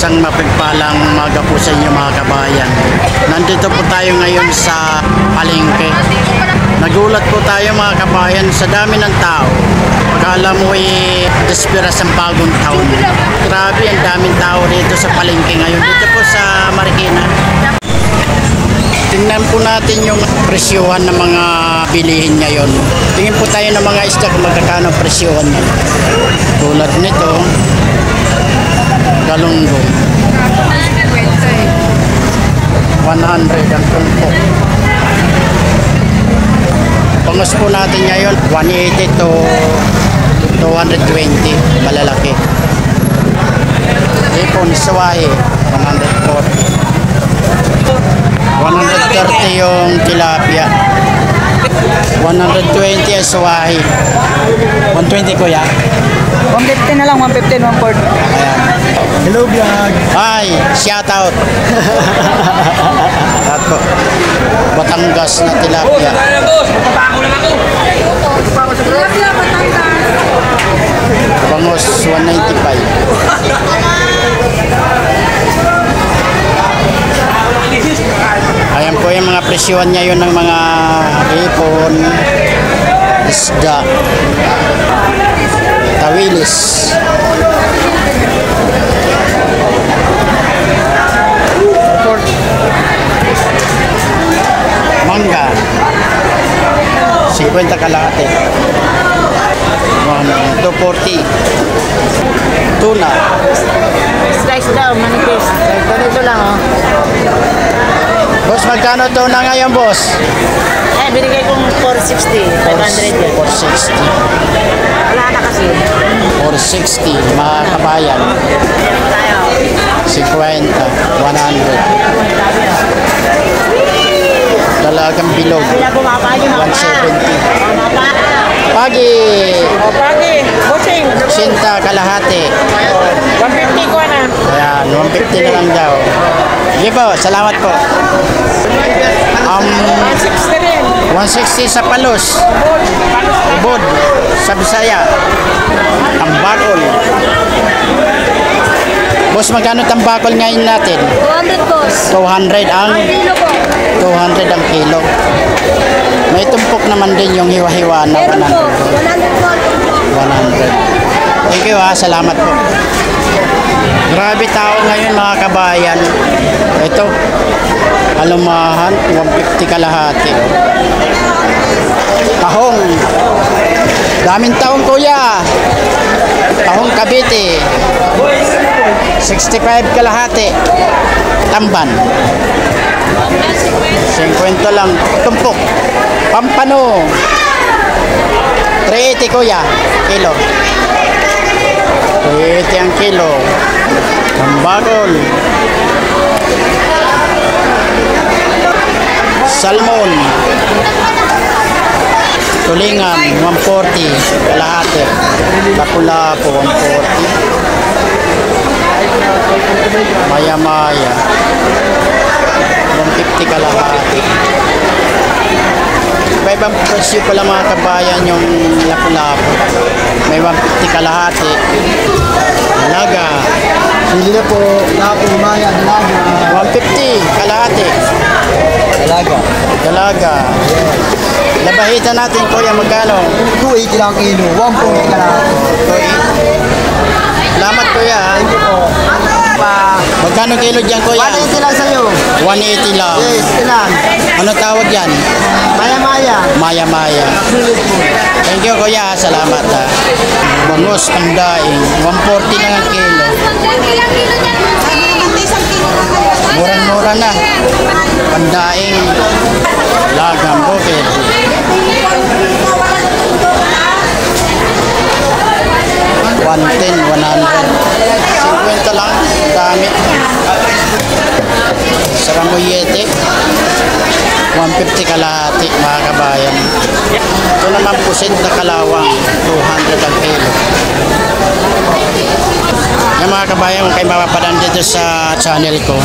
Isang mapagpalang umaga po sa inyo mga kabayan. Nandito po tayo ngayon sa palengke. Nagulat po tayo mga kabayan sa dami ng tao. Akala mo desperas ang bagong taon. Grabe, ang daming tao dito sa palengke ngayon. Dito po sa Marikina. Tingnan po natin yung presyuhan ng mga bilihin ngayon. Tingin po tayo ng mga isda kung magkakano presyuhan nyo. Tulad nito, galunggong. 100 ang tumpok. Pangos po natin ngayon, 180 to 220, malalaki. Ipon, sawahe, 140. 130 yung tilapia. 120 ang sawahe. 120 kuya. 150 na lang, 150, 140. Ayan. Hello vlog. Hi, shout out. Ako. Batangas na tilapia. Bangos 195. Ayan po yung mga presyohan ngayon ng mga hipon, isda, tawilis. Mangga 50 kalahati. 240. Tuna Slice daw, manipis. Ganito lang oh. boss, magkano tuna ngayon boss? Binigay kong 460, 500 yan. 460. Wala na kasi. 460 mga kabayan. 50, 100. Dalagang bilog. 170. Pagi. Pagi, bossing. Sinta kalahati. 150 ko na. Ayan, 150 na lang daw. Sige po, salamat po. 160 rin. 160 sa Palos. Ubod sa Bisaya. Tambakol. Boss, magkano tambakol ngayon natin? 200 boss. 200 ang Kilo po. 200 ang kilo. May tumpok naman din yung hiwa-hiwa na 100. Meron po. 100 po. 100. Thank you ha, salamat po. Grabe tao ngayon mga kabayan. Ito, alumahan, 150 kalahati. Tahong. Daming tahong kuya. Tahong Cavite. 65 kalahati. Tamban. 50 lang. Tumpok. Pampano. 380 kuya. Kilo. 380 ang kilo. Tambakol. Salmon. Tulingan 140 kalahati. Lapu-lapu 140. Maya-maya 150 kalahati. Iba-ibang presyo pala mga kabayan yung lapu-lapu. May 150 kalahati. Dalaga. Hindi na po, lapo, maya, dalaga. 150 kalahati. Dalaga. Dalaga. Labahita natin kuya, magkano? 280 lang kilo, 140 ka lang. Salamat kuya. Thank you po. Magkano kilo dyan kuya? 180 lang sa'yo. 180 lang. Yes, ilan? Ano tawag yan? Maya-maya. Maya-maya. Thank you kuya, salamat ha. Bangos, ang daing. 140 lang ang kilo. Murang-mura na. Pandaing. Lagang bukid. 110, 100. 50 lang. Dami. Saramuyete. 150 kalahati mga kabayan. Ito naman pusit na kalawang. 200 ang kilo. Yung mga kabayan, kung kayo mapapadaan dito sa channel ko.